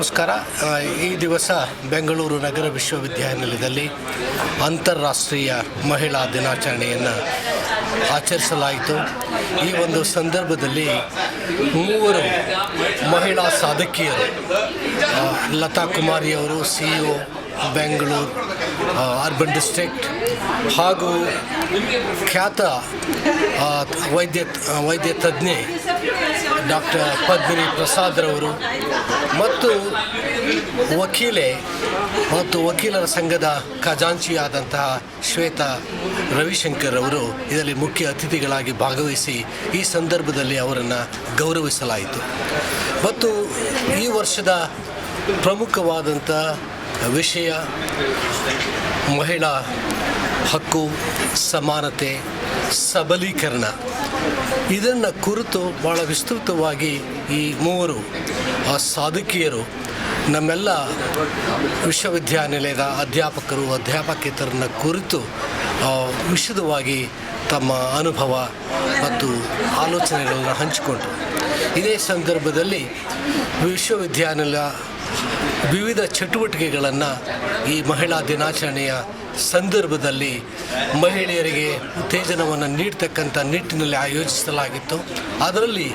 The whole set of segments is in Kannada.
ನಮಸ್ಕಾರ. ಈ ದಿವಸ ಬೆಂಗಳೂರು ನಗರ ವಿಶ್ವವಿದ್ಯಾನಿಲಯದಲ್ಲಿ ಅಂತಾರಾಷ್ಟ್ರೀಯ ಮಹಿಳಾ ದಿನಾಚರಣೆಯನ್ನು ಆಚರಿಸಲಾಯಿತು. ಈ ಒಂದು ಸಂದರ್ಭದಲ್ಲಿ 3 ಮಹಿಳಾ ಸಾಧಕಿಯರು, ಲತಾ ಕುಮಾರಿಯವರು CEO ಬೆಂಗಳೂರು ಅರ್ಬನ್ ಡಿಸ್ಟ್ರಿಕ್ಟ್, ಹಾಗೂ ಖ್ಯಾತ ವೈದ್ಯ ತಜ್ಞೆ ಡಾಕ್ಟರ್ ಪದ್ಮಿನಿ ಪ್ರಸಾದ್ರವರು ಮತ್ತು ವಕೀಲರ ಸಂಘದ ಖಜಾಂಚಿಯಾದಂತಹ ಶ್ವೇತಾ ರವಿಶಂಕರ್ ಅವರು ಇದರಲ್ಲಿ ಮುಖ್ಯ ಅತಿಥಿಗಳಾಗಿ ಭಾಗವಹಿಸಿ ಈ ಸಂದರ್ಭದಲ್ಲಿ ಅವರನ್ನು ಗೌರವಿಸಲಾಯಿತು. ಮತ್ತು ಈ ವರ್ಷದ ಪ್ರಮುಖವಾದಂಥ ವಿಷಯ ಮಹಿಳಾ ಹಕ್ಕು, ಸಮಾನತೆ, ಸಬಲೀಕರಣ. ಇದನ್ನು ಕುರಿತು ಭಾಳ ವಿಸ್ತೃತವಾಗಿ ಈ 3 ಸಾಧಕಿಯರು ನಮ್ಮೆಲ್ಲ ವಿಶ್ವವಿದ್ಯಾನಿಲಯದ ಅಧ್ಯಾಪಕರನ್ನ ಕುರಿತು ವಿಶದವಾಗಿ ತಮ್ಮ ಅನುಭವ ಮತ್ತು ಆಲೋಚನೆಗಳನ್ನು ಹಂಚಿಕೊಂಡರು. ಇದೇ ಸಂದರ್ಭದಲ್ಲಿ ವಿಶ್ವವಿದ್ಯಾನಿಲಯ ವಿವಿಧ ಚಟುವಟಿಕೆಗಳನ್ನು ಈ ಮಹಿಳಾ ದಿನಾಚರಣೆಯ ಸಂದರ್ಭದಲ್ಲಿ ಮಹಿಳೆಯರಿಗೆ ಉತ್ತೇಜನವನ್ನು ನೀಡ್ತಕ್ಕಂಥ ನಿಟ್ಟಿನಲ್ಲಿ ಆಯೋಜಿಸಲಾಗಿತ್ತು. ಅದರಲ್ಲಿ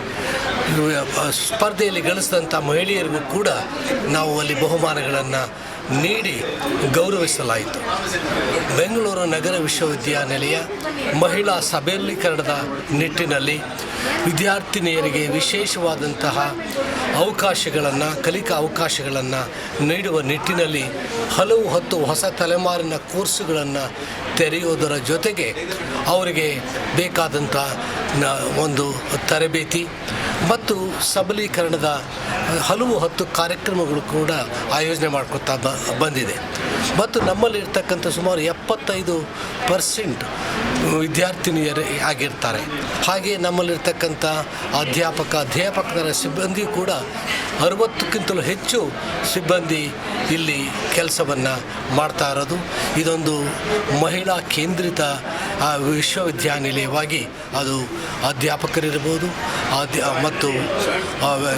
ಸ್ಪರ್ಧೆಯಲ್ಲಿ ಗಳಿಸಿದಂಥ ಮಹಿಳೆಯರಿಗೂ ಕೂಡ ನಾವು ಅಲ್ಲಿ ಬಹುಮಾನಗಳನ್ನು ನೀಡಿ ಗೌರವಿಸಲಾಯಿತು. ಬೆಂಗಳೂರು ನಗರ ವಿಶ್ವವಿದ್ಯಾನಿಲಯ ಮಹಿಳಾ ಸಬಲೀಕರಣದ ನಿಟ್ಟಿನಲ್ಲಿ ವಿದ್ಯಾರ್ಥಿನಿಯರಿಗೆ ವಿಶೇಷವಾದಂತಹ ಕಲಿಕಾ ಅವಕಾಶಗಳನ್ನು ನೀಡುವ ನಿಟ್ಟಿನಲ್ಲಿ ಹಲವು ಹೊಸ ತಲೆಮಾರಿನ ಕೋರ್ಸುಗಳನ್ನು ತೆರೆಯುವುದರ ಜೊತೆಗೆ ಅವರಿಗೆ ಬೇಕಾದಂಥ ಒಂದು ತರಬೇತಿ ಮತ್ತು ಸಬಲೀಕರಣದ ಹಲವು ಕಾರ್ಯಕ್ರಮಗಳು ಕೂಡ ಆಯೋಜನೆ ಮಾಡ್ಕೊತಾ ಬಂದಿದೆ. ಮತ್ತು ನಮ್ಮಲ್ಲಿರ್ತಕ್ಕಂಥ ಸುಮಾರು 75% ವಿದ್ಯಾರ್ಥಿನಿಯರೇ ಆಗಿರ್ತಾರೆ. ಹಾಗೆ ನಮ್ಮಲ್ಲಿರ್ತಕ್ಕಂಥ ಅಧ್ಯಾಪಕರ ಸಿಬ್ಬಂದಿ ಕೂಡ 60ಕ್ಕಿಂತಲೂ ಹೆಚ್ಚು ಸಿಬ್ಬಂದಿ ಇಲ್ಲಿ ಕೆಲಸವನ್ನು ಮಾಡ್ತಾ ಇರೋದು. ಇದೊಂದು ಮಹಿಳಾ ಕೇಂದ್ರಿತ ವಿಶ್ವವಿದ್ಯಾನಿಲಯವಾಗಿ ಅದು ಅಧ್ಯಾಪಕರಿರ್ಬೋದು ಮತ್ತು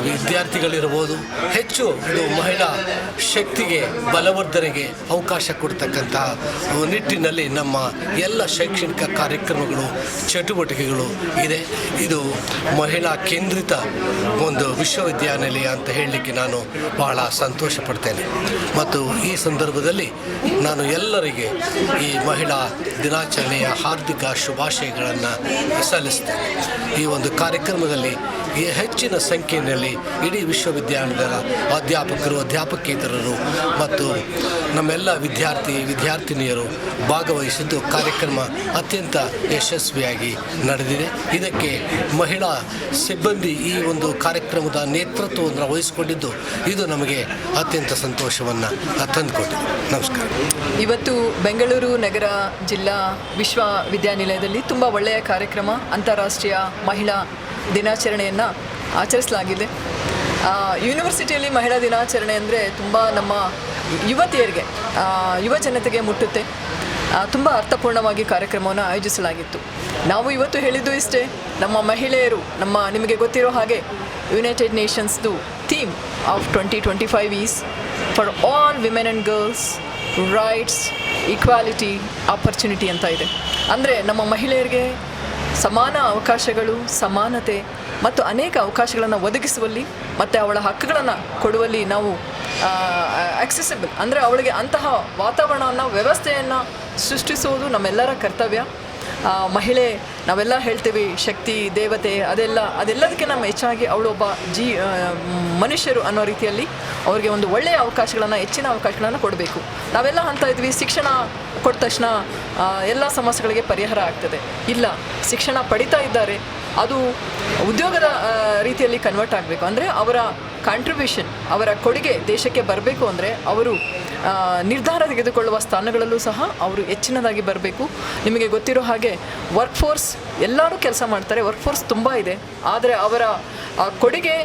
ವಿದ್ಯಾರ್ಥಿಗಳಿರ್ಬೋದು ಹೆಚ್ಚು ಇದು ಮಹಿಳಾ ಶಕ್ತಿಗೆ ಬಲವರ್ಧನೆಗೆ ಅವಕಾಶ ಕೊಡ್ತಕ್ಕಂತಹ ನಿಟ್ಟಿನಲ್ಲಿ ನಮ್ಮ ಎಲ್ಲ ಶೈಕ್ಷಣಿಕ ಕಾರ್ಯಕ್ರಮಗಳು ಚಟುವಟಿಕೆಗಳು ಇದೆ. ಇದು ಮಹಿಳಾ ಕೇಂದ್ರಿತ ಒಂದು ವಿಶ್ವವಿದ್ಯಾನಿಲಯ ಅಂತ ಹೇಳಲಿಕ್ಕೆ ನಾನು ಬಹಳ ಸಂತೋಷ ಪಡ್ತೇನೆ. ಮತ್ತು ಈ ಸಂದರ್ಭದಲ್ಲಿ ನಾನು ಎಲ್ಲರಿಗೆ ಈ ಮಹಿಳಾ ದಿನಾಚರಣೆಯ ಹಾರ್ದಿಕ ಶುಭಾಶಯಗಳನ್ನು ಸಲ್ಲಿಸ್ತೇನೆ. ಈ ಒಂದು ಕಾರ್ಯಕ್ರಮದಲ್ಲಿ ಹೆಚ್ಚಿನ ಸಂಖ್ಯೆಯಲ್ಲಿ ಇಡೀ ವಿಶ್ವವಿದ್ಯಾನಿಲಯದ ಅಧ್ಯಾಪಕೇತರರು ಮತ್ತು ನಮ್ಮೆಲ್ಲ ವಿದ್ಯಾರ್ಥಿನಿಯರು ಭಾಗವಹಿಸಿದ್ದು ಕಾರ್ಯಕ್ರಮ ಅತ್ಯಂತ ಯಶಸ್ವಿಯಾಗಿ ನಡೆದಿದೆ. ಇದಕ್ಕೆ ಮಹಿಳಾ ಸಿಬ್ಬಂದಿ ಈ ಒಂದು ಕಾರ್ಯಕ್ರಮದ ನೇತೃತ್ವವನ್ನು ವಹಿಸಿಕೊಂಡಿದ್ದು ಇದು ನಮಗೆ ಅತ್ಯಂತ ಸಂತೋಷವನ್ನು ತಂದುಕೊಟ್ಟಿದೆ. ನಮಸ್ಕಾರ. ಇವತ್ತು ಬೆಂಗಳೂರು ನಗರ ಜಿಲ್ಲಾ ವಿಶ್ವವಿದ್ಯಾನಿಲಯದಲ್ಲಿ ತುಂಬ ಒಳ್ಳೆಯ ಕಾರ್ಯಕ್ರಮ ಅಂತಾರಾಷ್ಟ್ರೀಯ ಮಹಿಳಾ ದಿನಾಚರಣೆಯನ್ನು ಆಚರಿಸಲಾಗಿದೆ. ಯೂನಿವರ್ಸಿಟಿಯಲ್ಲಿ ಮಹಿಳಾ ದಿನಾಚರಣೆ ಅಂದರೆ ತುಂಬ ನಮ್ಮ ಯುವತಿಯರಿಗೆ ಯುವ ಜನತೆಗೆ ಮುಟ್ಟುತ್ತೆ. ತುಂಬ ಅರ್ಥಪೂರ್ಣವಾಗಿ ಕಾರ್ಯಕ್ರಮವನ್ನು ಆಯೋಜಿಸಲಾಗಿತ್ತು. ನಾವು ಇವತ್ತು ಹೇಳಿದ್ದು ಇಷ್ಟೇ, ನಮ್ಮ ಮಹಿಳೆಯರು ನಿಮಗೆ ಗೊತ್ತಿರೋ ಹಾಗೆ ಯುನೈಟೆಡ್ ನೇಷನ್ಸ್ದು theme of 2025 is for all women and girls rights equality opportunity ಅಂತ ಇದೆ. ಅಂದರೆ ನಮ್ಮ ಮಹಿಳೆಯರಿಗೆ ಸಮಾನ ಅವಕಾಶಗಳು, ಸಮಾನತೆ ಮತ್ತು ಅನೇಕ ಅವಕಾಶಗಳನ್ನು ಒದಗಿಸುವಲ್ಲಿ ಮತ್ತು ಅವಳ ಹಕ್ಕುಗಳನ್ನು ಕೊಡುವಲ್ಲಿ ನಾವು ಆಕ್ಸೆಸಿಬಲ್ ಅಂದರೆ ಅವಳಿಗೆ ಅಂತಹ ವಾತಾವರಣವನ್ನು ವ್ಯವಸ್ಥೆಯನ್ನು ಸೃಷ್ಟಿಸುವುದು ನಮ್ಮೆಲ್ಲರ ಕರ್ತವ್ಯ. ಮಹಿಳೆ ನಾವೆಲ್ಲ ಹೇಳ್ತೀವಿ ಶಕ್ತಿ, ದೇವತೆ, ಅದೆಲ್ಲದಕ್ಕೆ ನಮ್ಮ ಹೆಚ್ಚಾಗಿ ಅವಳೊಬ್ಬ ಮನುಷ್ಯರು ಅನ್ನೋ ರೀತಿಯಲ್ಲಿ ಅವ್ರಿಗೆ ಒಂದು ಒಳ್ಳೆಯ ಹೆಚ್ಚಿನ ಅವಕಾಶಗಳನ್ನು ಕೊಡಬೇಕು. ನಾವೆಲ್ಲ ಅಂತ ಇದ್ವಿ ಶಿಕ್ಷಣ ಕೊಟ್ಟ ತಕ್ಷಣ ಎಲ್ಲ ಸಮಸ್ಯೆಗಳಿಗೆ ಪರಿಹಾರ ಆಗ್ತದೆ. ಇಲ್ಲ, ಶಿಕ್ಷಣ ಪಡಿತಾ ಇದ್ದಾರೆ, ಅದು ಉದ್ಯೋಗದ ರೀತಿಯಲ್ಲಿ ಕನ್ವರ್ಟ್ ಆಗಬೇಕು. ಅಂದರೆ ಅವರ ಕಾಂಟ್ರಿಬ್ಯೂಷನ್, ಅವರ ಕೊಡುಗೆ ದೇಶಕ್ಕೆ ಬರಬೇಕು ಅಂದರೆ ಅವರು ನಿರ್ಧಾರ ತೆಗೆದುಕೊಳ್ಳುವ ಸ್ಥಾನಗಳಲ್ಲೂ ಸಹ ಅವರು ಹೆಚ್ಚಿನದಾಗಿ ಬರಬೇಕು. ನಿಮಗೆ ಗೊತ್ತಿರೋ ಹಾಗೆ ವರ್ಕ್ಫೋರ್ಸ್ ಎಲ್ಲರೂ ಕೆಲಸ ಮಾಡ್ತಾರೆ, ವರ್ಕ್ಫೋರ್ಸ್ ತುಂಬ ಇದೆ, ಆದರೆ ಅವರ ಕೊಡುಗೆ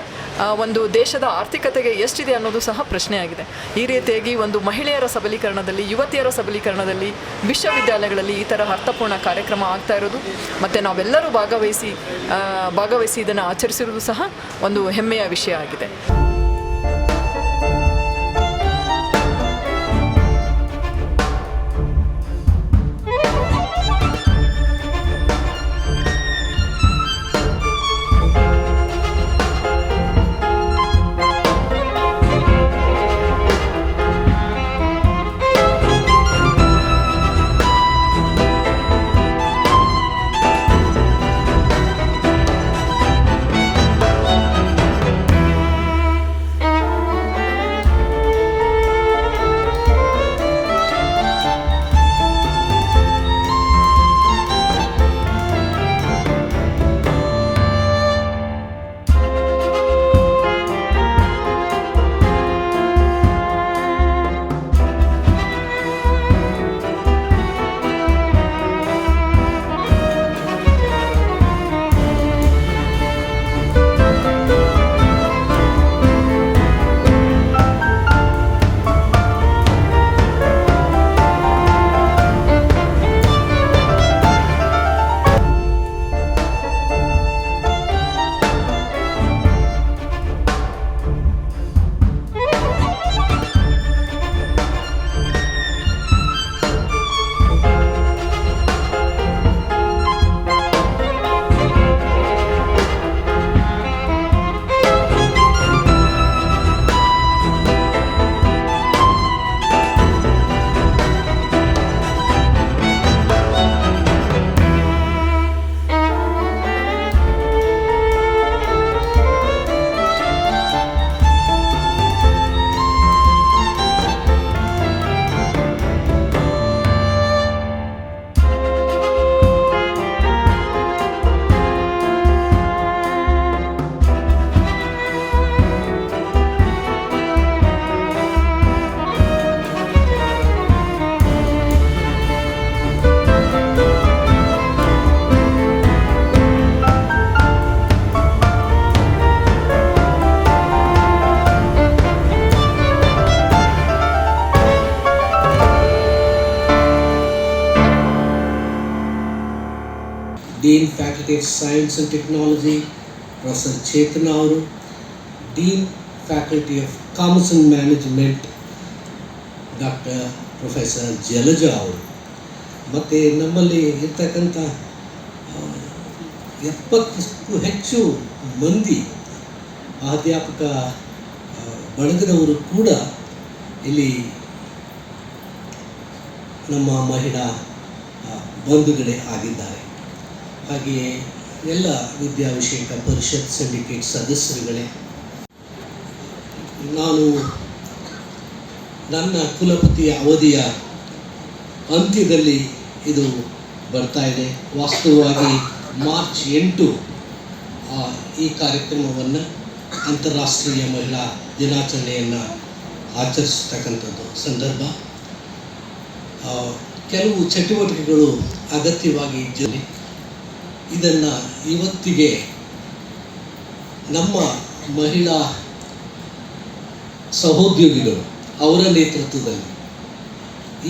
ಒಂದು ದೇಶದ ಆರ್ಥಿಕತೆಗೆ ಎಷ್ಟಿದೆ ಅನ್ನೋದು ಸಹ ಪ್ರಶ್ನೆಯಾಗಿದೆ. ಈ ರೀತಿಯಾಗಿ ಒಂದು ಮಹಿಳೆಯರ ಸಬಲೀಕರಣದಲ್ಲಿ, ಯುವತಿಯರ ಸಬಲೀಕರಣದಲ್ಲಿ ವಿಶ್ವವಿದ್ಯಾಲಯಗಳಲ್ಲಿ ಈ ಥರ ಅರ್ಥಪೂರ್ಣ ಕಾರ್ಯಕ್ರಮ ಆಗ್ತಾ ಇರೋದು ಮತ್ತು ನಾವೆಲ್ಲರೂ ಭಾಗವಹಿಸಿ ಇದನ್ನು ಆಚರಿಸಿರುವುದು ಸಹ ಒಂದು ಹೆಮ್ಮೆಯ ವಿಷಯ ಆಗಿದೆ. Dean faculty of science and technology professor Chetana ಅವರು, dean faculty of commerce and management doctor professor Jalaja ಅವರು, ಮತ್ತು ನಮ್ಮಲ್ಲಿ ಇರ್ತಕ್ಕಂಥ 70ಕ್ಕೂ ಹೆಚ್ಚು ಮಂದಿ ಅಧ್ಯಾಪಕ ಬಳಗದವರು ಕೂಡ ಇಲ್ಲಿ ನಮ್ಮ ಮಹಿಳಾ ಬಂಧುಗಳೇ ಆಗಿದ್ದಾರೆ. ಹಾಗೆಯೇ ಎಲ್ಲ ವಿದ್ಯಾವಿಷಯಕ ಪರಿಷತ್ ಸಿಂಡಿಕೇಟ್ ಸದಸ್ಯರುಗಳೇ, ನಾನು ನನ್ನ ಕುಲಪತಿಯ ಅವಧಿಯ ಅಂತ್ಯದಲ್ಲಿ ಇದು ಬರ್ತಾ ಇದೆ. ವಾಸ್ತವವಾಗಿ ಮಾರ್ಚ್ 8 ಈ ಕಾರ್ಯಕ್ರಮವನ್ನು ಅಂತಾರಾಷ್ಟ್ರೀಯ ಮಹಿಳಾ ದಿನಾಚರಣೆಯನ್ನು ಆಚರಿಸ್ತಕ್ಕಂಥದ್ದು ಸಂದರ್ಭ. ಕೆಲವು ಚಟುವಟಿಕೆಗಳು ಅಗತ್ಯವಾಗಿ ಇದನ್ನು ಇವತ್ತಿಗೆ ನಮ್ಮ ಮಹಿಳಾ ಸಹೋದ್ಯೋಗಿಗಳು ಅವರ ನೇತೃತ್ವದಲ್ಲಿ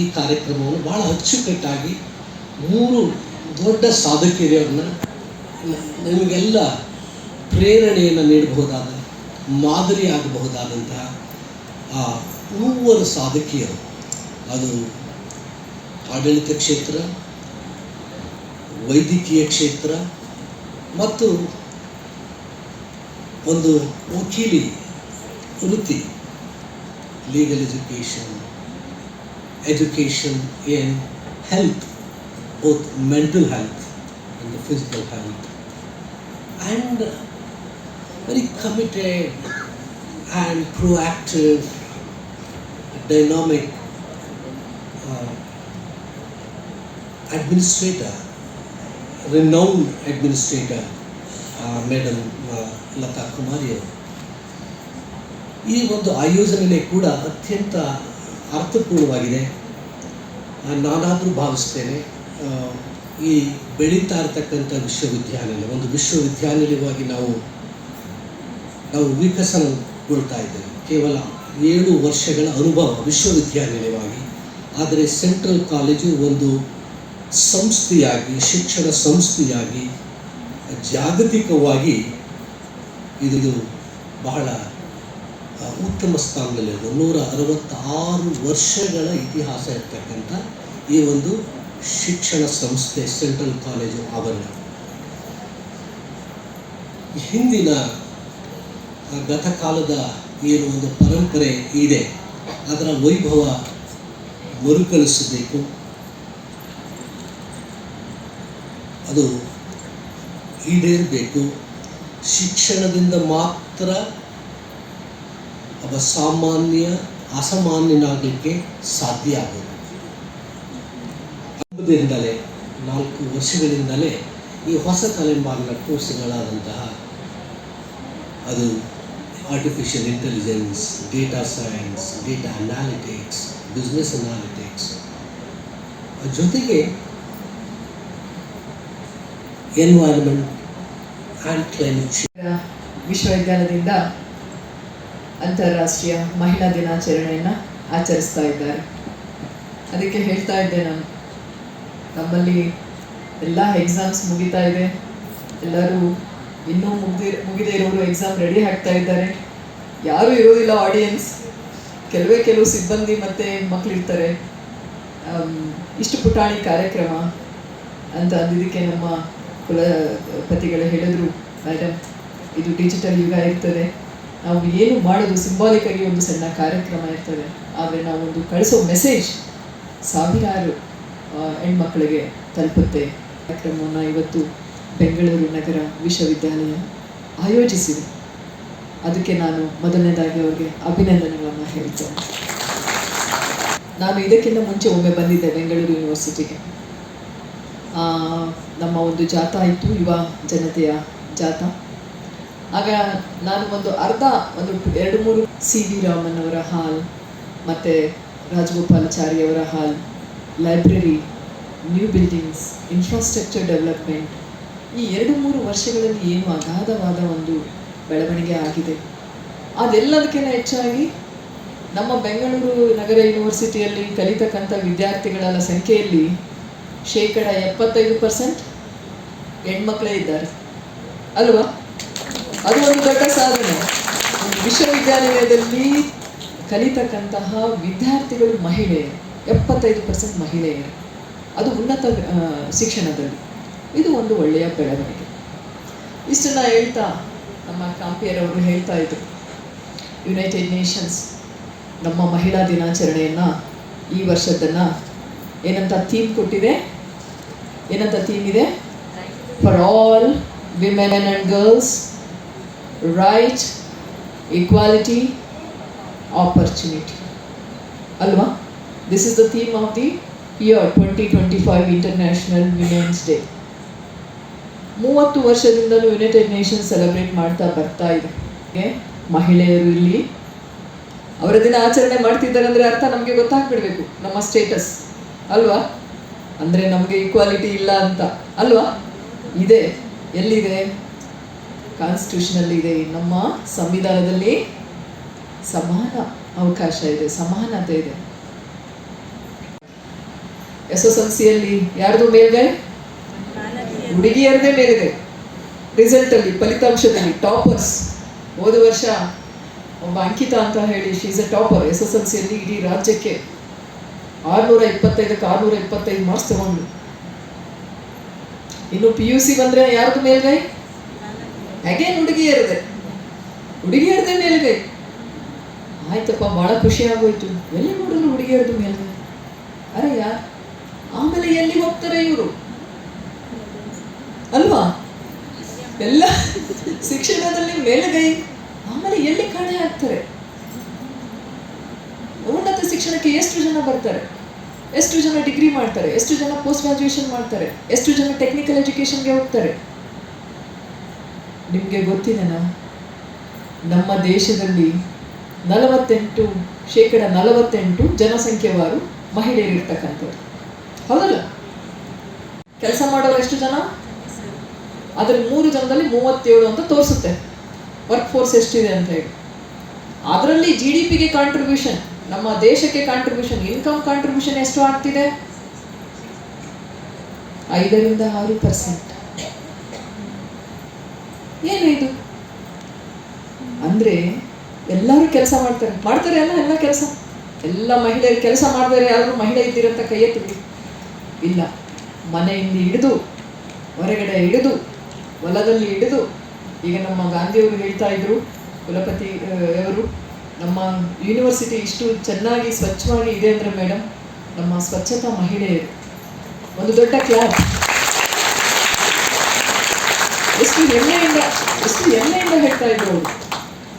ಈ ಕಾರ್ಯಕ್ರಮವನ್ನು ಭಾಳ ಅಚ್ಚುಕಟ್ಟಾಗಿ 3 ದೊಡ್ಡ ಸಾಧಕಿಯರನ್ನು ನಮಗೆಲ್ಲ ಪ್ರೇರಣೆಯನ್ನು ನೀಡಬಹುದಾದ, ಮಾದರಿಯಾಗಬಹುದಾದಂತಹ 3 ಸಾಧಕಿಯರು, ಅದು ಆಡಳಿತ ಕ್ಷೇತ್ರ, ವೈದ್ಯಕೀಯ ಕ್ಷೇತ್ರ ಮತ್ತು ಒಂದು ವಕೀಲಿ ವೃತ್ತಿ, legal education in health, both mental health and the physical health, and very committed and proactive, dynamic administrator, renowned administrator, Madam Lata ಕುಮಾರಿ ಅವರು. ಈ ಒಂದು ಆಯೋಜನೆ ಕೂಡ ಅತ್ಯಂತ ಅರ್ಥಪೂರ್ಣವಾಗಿದೆ ನಾನಾದರೂ ಭಾವಿಸ್ತೇನೆ. ಈ ಬೆಳೀತಾ ಇರತಕ್ಕಂಥ ವಿಶ್ವವಿದ್ಯಾನಿಲಯ ಒಂದು ವಿಶ್ವವಿದ್ಯಾನಿಲಯವಾಗಿ ನಾವು ವಿಕಸನಗೊಳ್ತಾ ಇದ್ದೇವೆ. ಕೇವಲ 7 ವರ್ಷಗಳ ಅನುಭವ ವಿಶ್ವವಿದ್ಯಾನಿಲಯವಾಗಿ, ಆದರೆ ಸೆಂಟ್ರಲ್ ಕಾಲೇಜು ಒಂದು ಸಂಸ್ಥೆಯಾಗಿ, ಶಿಕ್ಷಣ ಸಂಸ್ಥೆಯಾಗಿ ಜಾಗತಿಕವಾಗಿ ಇದು ಬಹಳ ಉತ್ತಮ ಸ್ಥಾನದಲ್ಲಿದೆ. 166 ವರ್ಷಗಳ ಇತಿಹಾಸ ಇರ್ತಕ್ಕಂಥ ಈ ಒಂದು ಶಿಕ್ಷಣ ಸಂಸ್ಥೆ ಸೆಂಟ್ರಲ್ ಕಾಲೇಜು ಆವರಣ. ಹಿಂದಿನ ಗತಕಾಲದ ಏನು ಒಂದು ಪರಂಪರೆ ಇದೆ ಅದರ ವೈಭವ ಮರುಕಳಿಸಬೇಕು. ಅದು ಈಡೇರಬೇಕು. ಶಿಕ್ಷಣದಿಂದ ಮಾತ್ರ ಒಬ್ಬ ಅಸಾಮಾನ್ಯನಾಗಲಿಕ್ಕೆ ಸಾಧ್ಯ ಆಗೋದು. ಹಬ್ಬದಿಂದಲೇ 4 ವರ್ಷಗಳಿಂದಲೇ ಈ ಹೊಸ ತಲೆಮಾರಿನ ಕೋರ್ಸ್ಗಳಾದಂತಹ ಅದು artificial intelligence, data science, data analytics, business analytics, ಜೊತೆಗೆ ಎನ್ವೈರನ್ಮೆಂಟ್ ಆ್ಯಂಡ್ ಕ್ಲೈಮೇಟ್ ಚೇಂಜ್. ವಿಶ್ವವಿದ್ಯಾಲಯದಿಂದ ಅಂತಾರಾಷ್ಟ್ರೀಯ ಮಹಿಳಾ ದಿನಾಚರಣೆಯನ್ನು ಆಚರಿಸ್ತಾ ಇದ್ದಾರೆ. ಅದಕ್ಕೆ ಹೇಳ್ತಾ ಇದ್ದೆ ನಾನು, ನಮ್ಮಲ್ಲಿ ಎಲ್ಲ ಎಕ್ಸಾಮ್ಸ್ ಮುಗಿತಾ ಇದೆ, ಎಲ್ಲರೂ ಇನ್ನೂ ಮುಗಿದೇ ಇರೋರು ಎಕ್ಸಾಮ್ ರೆಡಿ ಆಗ್ತಾ ಇದ್ದಾರೆ. ಯಾರೂ ಇರೋದಿಲ್ಲ ಆಡಿಯನ್ಸ್, ಕೆಲವು ಸಿಬ್ಬಂದಿ ಮತ್ತು ಮಕ್ಕಳಿರ್ತಾರೆ. ಇಷ್ಟು ಪುಟಾಣಿ ಕಾರ್ಯಕ್ರಮ ಅಂತ ಅಂದಿದ್ದಕ್ಕೆ ನಮ್ಮ ಕುಲಪತಿಗಳು ಹೇಳಿದ್ರು, ಮೇಡಮ್ ಇದು ಡಿಜಿಟಲ್ ಯುಗ ಇರ್ತದೆ, ನಾವು ಏನು ಮಾಡೋದು ಸಿಂಬಾಲಿಕಾಗಿ ಒಂದು ಸಣ್ಣ ಕಾರ್ಯಕ್ರಮ ಇರ್ತದೆ, ಆದರೆ ನಾವೊಂದು ಕಳಿಸೋ ಮೆಸೇಜ್ ಸಾವಿರಾರು ಹೆಣ್ಮಕ್ಳಿಗೆ ತಲುಪುತ್ತೆ. ಕಾರ್ಯಕ್ರಮವನ್ನು ಇವತ್ತು ಬೆಂಗಳೂರು ನಗರ ವಿಶ್ವವಿದ್ಯಾಲಯ ಆಯೋಜಿಸಿದೆ. ಅದಕ್ಕೆ ನಾನು ಮೊದಲನೇದಾಗಿ ಅವರಿಗೆ ಅಭಿನಂದನೆಗಳನ್ನು ಹೇಳ್ತೇನೆ. ನಾನು ಇದಕ್ಕಿಂತ ಮುಂಚೆ ಒಮ್ಮೆ ಬಂದಿದ್ದೆ ಬೆಂಗಳೂರು ಯೂನಿವರ್ಸಿಟಿಗೆ. ನಮ್ಮ ಒಂದು ಜಾಥಾ ಇತ್ತು, ಯುವ ಜನತೆಯ ಜಾಥಾ. ಆಗ ನಾನು ಒಂದು 2-3 CV ರಾಮನ್ ಅವರ ಹಾಲ್ ಮತ್ತು ರಾಜಗೋಪಾಲಾಚಾರಿ ಅವರ hall, library, new buildings, infrastructure development, ಈ 2-3 ವರ್ಷಗಳಲ್ಲಿ ಏನು ಅಗಾಧವಾದ ಒಂದು ಬೆಳವಣಿಗೆ ಆಗಿದೆ. ಅದೆಲ್ಲದಕ್ಕಿಂತ ಹೆಚ್ಚಾಗಿ ನಮ್ಮ ಬೆಂಗಳೂರು ನಗರ ಯೂನಿವರ್ಸಿಟಿಯಲ್ಲಿ ಕಲಿತಕ್ಕಂಥ ವಿದ್ಯಾರ್ಥಿಗಳ ಸಂಖ್ಯೆಯಲ್ಲಿ 75% ಹೆಣ್ಮಕ್ಳೇ ಇದ್ದಾರೆ ಅಲ್ವಾ? ಅದು ಒಂದು ದೊಡ್ಡ ಸಾಧನೆ. ಒಂದು ವಿಶ್ವವಿದ್ಯಾನಿಲಯದಲ್ಲಿ ಕಲಿತಕ್ಕಂತಹ ವಿದ್ಯಾರ್ಥಿಗಳು ಮಹಿಳೆಯರು, 75% ಮಹಿಳೆಯರು, ಅದು ಉನ್ನತ ಶಿಕ್ಷಣದಲ್ಲಿ. ಇದು ಒಂದು ಒಳ್ಳೆಯ ಬೆಳವಣಿಗೆ. ಇಷ್ಟನ್ನ ಹೇಳ್ತಾ ನಮ್ಮ ಕಾಂಪಿಯರವರು ಹೇಳ್ತಾ ಇದ್ರು, ಯುನೈಟೆಡ್ ನೇಷನ್ಸ್ ನಮ್ಮ ಮಹಿಳಾ ದಿನಾಚರಣೆಯನ್ನು ಈ ವರ್ಷದನ್ನು ಏನಂತ ಥೀಮ್ ಕೊಟ್ಟಿದೆ? ಏನಂತ ಥೀಮ್ ಇದೆ? For all women and girls, right, equality, opportunity ಅಲ್ವಾ? This is the theme of the year 2025 international women's day. 30 ವರ್ಷದಿಂದಲೂ ಯುನೈಟೆಡ್ ನೇಷನ್ಸ್ ಸೆಲೆಬ್ರೇಟ್ ಮಾಡ್ತಾ ಬರ್ತಾ ಇದೆ. ಮಹಿಳೆಯರು ಇಲ್ಲಿ ಅವರ ದಿನ ಆಚರಣೆ ಮಾಡ್ತಿದ್ದಾರೆ ಅಂದರೆ ಅರ್ಥ ನಮಗೆ ಗೊತ್ತಾಗ್ಬಿಡ್ಬೇಕು ನಮ್ಮ ಸ್ಟೇಟಸ್ ಅಲ್ವಾ? ಅಂದರೆ ನಮಗೆ ಈಕ್ವಾಲಿಟಿ ಇಲ್ಲ ಅಂತ ಅಲ್ವಾ? ಇದೆ. ಎಲ್ಲಿದೆ? ಕಾನ್ಸ್ಟಿಟ್ಯೂಷನಲ್ಲಿ ಇದೆ. ನಮ್ಮ ಸಂವಿಧಾನದಲ್ಲಿ ಸಮಾನ ಅವಕಾಶ ಇದೆ, ಸಮಾನತೆ ಇದೆ. SSLCಯಲ್ಲಿ ಯಾರ್ದು ಮೇಲ್ಗೈ? ಹುಡುಗಿಯರದೇ ಮೇಲಿದೆ. ರಿಸಲ್ಟಲ್ಲಿ, ಫಲಿತಾಂಶದಲ್ಲಿ ಟಾಪರ್ಸ್. ಹೋದ ವರ್ಷ ಒಬ್ಬ ಅಂಕಿತಾ ಅಂತ ಹೇಳಿ, ಶಿ ಈಸ್ ಎ ಟಾಪರ್ SSLCಯಲ್ಲಿ ಇಡೀ ರಾಜ್ಯಕ್ಕೆ 625ಕ್ಕೆ 625 ಮಾರ್ಕ್ಸ್ ತಗೊಂಡು. ಇನ್ನು PUC ಬಂದರೆ ಯಾರ್ದು ಮೇಲ್ಗೈ? ಅಗೇನ್ ಹುಡುಗಿಯರದೆ, ಹುಡುಗಿಯರದೇ ಮೇಲ್ಗೈ. ಆಯ್ತಪ್ಪ, ಭಾಳ ಖುಷಿ ಆಗೋಯ್ತು. ಎಲ್ಲಿ ನೋಡಲು ಹುಡುಗಿಯರದು ಮೇಲ್ಗೈ. ಅರೆ ಯಾರು? ಆಮೇಲೆ ಎಲ್ಲಿ ಹೋಗ್ತಾರೆ ಇವರು ಅಲ್ವಾ? ಎಲ್ಲ ಶಿಕ್ಷಣದಲ್ಲಿ ಮೇಲುಗೈ, ಆಮೇಲೆ ಎಲ್ಲಿ ಕಾಣೆ ಆಗ್ತಾರೆ? ಉನ್ನತ ಶಿಕ್ಷಣಕ್ಕೆ ಎಷ್ಟು ಜನ ಬರ್ತಾರೆ? ಎಷ್ಟು ಜನ ಡಿಗ್ರಿ ಮಾಡ್ತಾರೆ? ಎಷ್ಟು ಜನ ಪೋಸ್ಟ್ ಗ್ರಾಜುಯೇಷನ್ ಮಾಡ್ತಾರೆ? ಎಷ್ಟು ಜನ ಟೆಕ್ನಿಕಲ್ ಎಜುಕೇಷನ್ಗೆ ಹೋಗ್ತಾರೆ? ನಿಮಗೆ ಗೊತ್ತಿದೆನಾ? ನಮ್ಮ ದೇಶದಲ್ಲಿ 48% ಜನಸಂಖ್ಯೆವಾರು ಮಹಿಳೆಯರು ಇರ್ತಕ್ಕಂಥದ್ದು. ಹೌದಲ್ಲ? ಕೆಲಸ ಮಾಡೋರು ಎಷ್ಟು ಜನ? ಅದರಲ್ಲಿ 3 ಜನದಲ್ಲಿ 37 ಅಂತ ತೋರಿಸುತ್ತೆ ವರ್ಕ್ ಫೋರ್ಸ್ ಎಷ್ಟಿದೆ ಅಂತ ಹೇಳಿ. ಅದರಲ್ಲಿ GDPಗೆ ಕಾಂಟ್ರಿಬ್ಯೂಷನ್, ನಮ್ಮ ದೇಶಕ್ಕೆ ಕಾಂಟ್ರಿಬ್ಯೂಷನ್, ಇನ್ಕಮ್ ಕಾಂಟ್ರಿಬ್ಯೂಷನ್ ಎಷ್ಟು ಆಗ್ತಿದೆ? 5ರಿಂದ 6%. ಏನು ಇದು? ಅಂದರೆ ಎಲ್ಲರೂ ಕೆಲಸ ಮಾಡ್ತಾರೆ ಅಲ್ಲ? ಎಲ್ಲ ಕೆಲಸ, ಎಲ್ಲ ಮಹಿಳೆಯರು ಕೆಲಸ ಮಾಡಿದರೆ ಯಾರು ಮಹಿಳೆ ಇದ್ದಿರಂತ ಕೈ ಎತ್ತಿ ಇಲ್ಲ. ಮನೆಯಿಂದ ಹಿಡಿದು, ಹೊರಗಡೆ ಹಿಡಿದು, ಹೊಲದಲ್ಲಿ ಹಿಡಿದು. ಈಗ ನಮ್ಮ ಗಾಂಧಿಯವರು ಹೇಳ್ತಾ ಇದ್ರು, ಕುಲಪತಿ ಅವರು, ನಮ್ಮ ಯೂನಿವರ್ಸಿಟಿ ಇಷ್ಟು ಚೆನ್ನಾಗಿ ಸ್ವಚ್ಛವಾಗಿ ಇದೆ ಅಂದರೆ ಮೇಡಮ್, ನಮ್ಮ ಸ್ವಚ್ಛತಾ ಮಹಿಳೆಯರು. ಒಂದು ದೊಡ್ಡ ಕ್ಲಾಸ್. ಎಷ್ಟು ಹೆಮ್ಮೆಯಿಂದ ಹೇಳ್ತಾ ಇದ್ರು ಅವರು.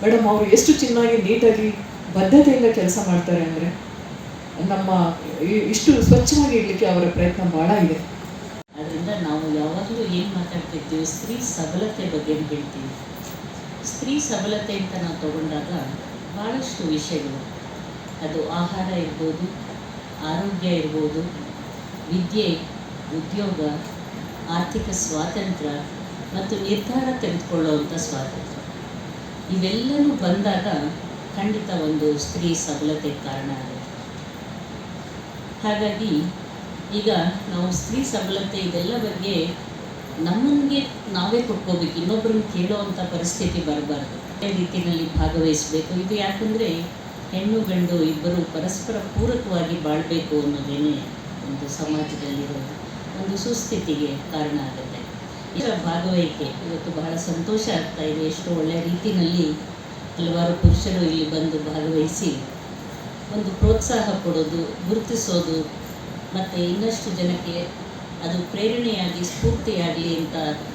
ಮೇಡಮ್, ಅವರು ಎಷ್ಟು ಚೆನ್ನಾಗಿ ನೀಟಾಗಿ ಬದ್ಧತೆಯಿಂದ ಕೆಲಸ ಮಾಡ್ತಾರೆ ಅಂದರೆ, ನಮ್ಮ ಇಷ್ಟು ಸ್ವಚ್ಛವಾಗಿ ಇಡಲಿಕ್ಕೆ ಅವರ ಪ್ರಯತ್ನ ಭಾಳ ಇದೆ. ಅದರಿಂದ ನಾವು ಯಾವಾಗಲೂ ಏನು ಮಾತಾಡ್ತಿರ್ತೀವಿ? ಸ್ತ್ರೀ ಸಬಲತೆ ಬಗ್ಗೆ ಹೇಳ್ತೀವಿ. ಸ್ತ್ರೀ ಸಬಲತೆ ಅಂತ ನಾವು ತಗೊಂಡಾಗ ಭಾಳಷ್ಟು ವಿಷಯಗಳು, ಅದು ಆಹಾರ ಇರ್ಬೋದು, ಆರೋಗ್ಯ ಇರ್ಬೋದು, ವಿದ್ಯೆ, ಉದ್ಯೋಗ, ಆರ್ಥಿಕ ಸ್ವಾತಂತ್ರ್ಯ ಮತ್ತು ನಿರ್ಧಾರ ತೆಗೆದುಕೊಳ್ಳುವಂಥ ಸ್ವಾತಂತ್ರ್ಯ, ಇವೆಲ್ಲವೂ ಬಂದಾಗ ಖಂಡಿತ ಒಂದು ಸ್ತ್ರೀ ಸಬಲತೆ ಕಾರಣ ಆಗುತ್ತೆ. ಹಾಗಾಗಿ ಈಗ ನಾವು ಸ್ತ್ರೀ ಸಬಲತೆ ಇದೆಲ್ಲ ಬಗ್ಗೆ ನಮ್ಮನಿಗೆ ನಾವೇ ಕೊಟ್ಕೋಬೇಕು, ಇನ್ನೊಬ್ಬರನ್ನ ಕೇಳೋವಂಥ ಪರಿಸ್ಥಿತಿ ಬರಬಾರ್ದು. ಅದೇ ರೀತಿಯಲ್ಲಿ ಭಾಗವಹಿಸಬೇಕು. ಇದು ಯಾಕಂದರೆ ಹೆಣ್ಣು ಗಂಡು ಇಬ್ಬರು ಪರಸ್ಪರ ಪೂರಕವಾಗಿ ಬಾಳಬೇಕು ಅನ್ನೋದೇನೆ ಒಂದು ಸಮಾಜದಲ್ಲಿರೋದು ಒಂದು ಸುಸ್ಥಿತಿಗೆ ಕಾರಣ ಆಗುತ್ತೆ. ಇದರ ಭಾಗವಹಿಕೆ ಇವತ್ತು ಬಹಳ ಸಂತೋಷ ಆಗ್ತಾ ಇದೆ. ಎಷ್ಟು ಒಳ್ಳೆಯ ರೀತಿಯಲ್ಲಿ ಹಲವಾರು ಪುರುಷರು ಇಲ್ಲಿ ಬಂದು ಭಾಗವಹಿಸಿ ಒಂದು ಪ್ರೋತ್ಸಾಹ ಕೊಡೋದು, ಗುರುತಿಸೋದು ಮತ್ತು ಇನ್ನಷ್ಟು ಜನಕ್ಕೆ ಅದು ಪ್ರೇರಣೆಯಾಗಿ ಸ್ಫೂರ್ತಿಯಾಗಲಿ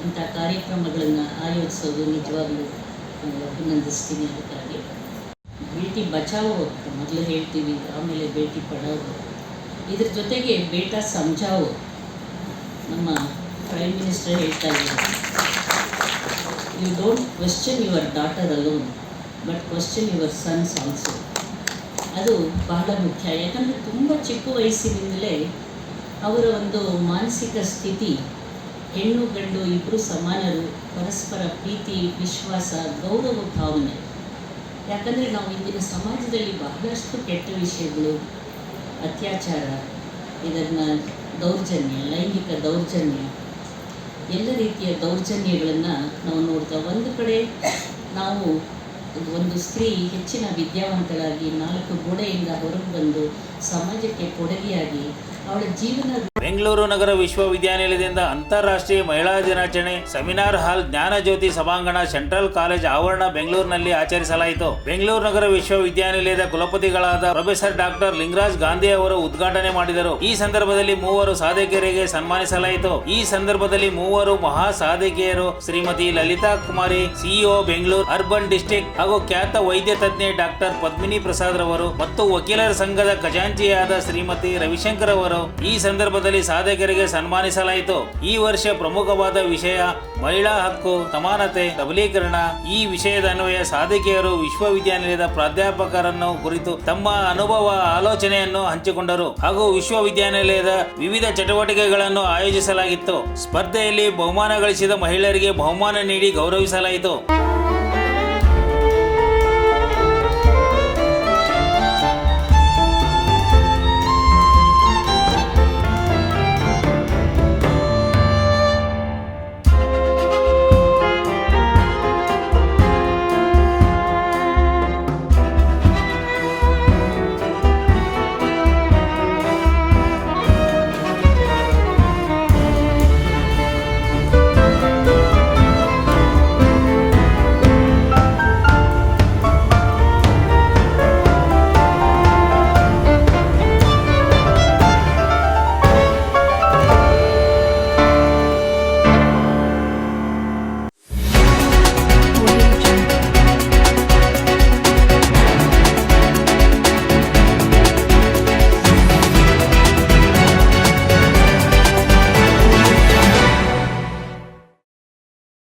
ಇಂಥ ಕಾರ್ಯಕ್ರಮಗಳನ್ನು ಆಯೋಜಿಸೋದು ನಿಜವಾಗ್ಲೂ ಅಭಿನಂದಿಸ್ತೀನಿ. ಅದಕ್ಕಾಗಿ ಬೇಟಿ ಬಚಾವೋ ಅಂತ ಮೊದಲು ಹೇಳ್ತೀವಿ, ಆಮೇಲೆ ಬೇಟಿ ಪಢಾವೋ. ಇದ್ರ ಜೊತೆಗೆ ಬೇಟಾ ಸಮಜಾವೋ. ನಮ್ಮ ಪ್ರೈಮ್ ಮಿನಿಸ್ಟರ್ ಹೇಳ್ತಾ ಇದ್ದಾರೆ, you don't question your daughter alone but question your sons also. ಅದು ಬಹಳ ಮುಖ್ಯ. ಯಾಕಂದರೆ ತುಂಬ ಚಿಕ್ಕ ವಯಸ್ಸಿನಿಂದಲೇ ಅವರ ಒಂದು ಮಾನಸಿಕ ಸ್ಥಿತಿ ಹೆಣ್ಣು ಗಂಡು ಇಬ್ಬರು ಸಮಾನರು, ಪರಸ್ಪರ ಪ್ರೀತಿ, ವಿಶ್ವಾಸ, ಗೌರವ ಭಾವನೆ. ಯಾಕಂದರೆ ನಾವು ಇಂದಿನ ಸಮಾಜದಲ್ಲಿ ಬಹಳಷ್ಟು ಕೆಟ್ಟ ವಿಷಯಗಳು, ಅತ್ಯಾಚಾರ, ಇದನ್ನು ದೌರ್ಜನ್ಯ, ಲೈಂಗಿಕ ದೌರ್ಜನ್ಯ ಎಲ್ಲ ರೀತಿಯ ದೌರ್ಜನ್ಯಗಳನ್ನು ನಾವು ನೋಡ್ತಾ ಒಂದು ಕಡೆ ನಾವು ಒಂದು ಸ್ತ್ರೀ ಹೆಚ್ಚಿನ ವಿದ್ಯಾವಂತಳಾಗಿ 4 ಗೋಡೆಯಿಂದ ಹೊರಗೆ ಬಂದು ಸಮಾಜಕ್ಕೆ ಕೊಡುಗೆಯಾಗಿ ಅವಳ ಜೀವನ. ಬೆಂಗಳೂರು ನಗರ ವಿಶ್ವವಿದ್ಯಾನಿಲಯದಿಂದ ಅಂತಾರಾಷ್ಟ್ರೀಯ ಮಹಿಳಾ ದಿನಾಚರಣೆ ಸೆಮಿನಾರ್ ಹಾಲ್ ಜ್ಞಾನಜ್ಯೋತಿ ಸಭಾಂಗಣ ಸೆಂಟ್ರಲ್ ಕಾಲೇಜ್ ಆವರಣ ಬೆಂಗಳೂರಿನಲ್ಲಿ ಆಚರಿಸಲಾಯಿತು. ಬೆಂಗಳೂರು ನಗರ ವಿಶ್ವವಿದ್ಯಾನಿಲಯದ ಕುಲಪತಿಗಳಾದ ಪ್ರೊಫೆಸರ್ ಡಾಕ್ಟರ್ ಲಿಂಗರಾಜ್ ಗಾಂಧಿ ಅವರು ಉದ್ಘಾಟನೆ ಮಾಡಿದರು. ಈ ಸಂದರ್ಭದಲ್ಲಿ 3 ಸಾಧಕಿಯರಿಗೆ ಸನ್ಮಾನಿಸಲಾಯಿತು. ಈ ಸಂದರ್ಭದಲ್ಲಿ 3 ಮಹಾ ಸಾಧಕಿಯರು ಶ್ರೀಮತಿ ಲಲಿತಾ ಕುಮಾರಿ, ಸಿಇಒ ಬೆಂಗಳೂರು ಅರ್ಬನ್ ಡಿಸ್ಟ್ರಿಕ್ಟ್ ಹಾಗೂ ಖ್ಯಾತ ವೈದ್ಯ ತಜ್ಞೆ ಡಾಕ್ಟರ್ ಪದ್ಮಿನಿ ಪ್ರಸಾದ್ ರವರು ಮತ್ತು ವಕೀಲರ ಸಂಘದ ಖಜಾಂಚಿಯಾದ ಶ್ರೀಮತಿ ರವಿಶಂಕರ್ ಅವರು ಈ ಸಂದರ್ಭದಲ್ಲಿ ಸಾಧಕರಿಗೆ ಸನ್ಮಾನಿಸಲಾಯಿತು. ಈ ವರ್ಷ ಪ್ರಮುಖವಾದ ವಿಷಯ ಮಹಿಳಾ ಹಕ್ಕು, ಸಮಾನತೆ, ಸಬಲೀಕರಣ. ಈ ವಿಷಯದ ಅನ್ವಯ ಸಾಧಕಿಯರು ವಿಶ್ವವಿದ್ಯಾನಿಲಯದ ಪ್ರಾಧ್ಯಾಪಕರನ್ನು ಕುರಿತು ತಮ್ಮ ಅನುಭವ ಆಲೋಚನೆಯನ್ನು ಹಂಚಿಕೊಂಡರು ಹಾಗೂ ವಿಶ್ವವಿದ್ಯಾನಿಲಯದ ವಿವಿಧ ಚಟುವಟಿಕೆಗಳನ್ನು ಆಯೋಜಿಸಲಾಗಿತ್ತು. ಸ್ಪರ್ಧೆಯಲ್ಲಿ ಬಹುಮಾನ ಗಳಿಸಿದ ಮಹಿಳೆಯರಿಗೆ ಬಹುಮಾನ ನೀಡಿ ಗೌರವಿಸಲಾಯಿತು.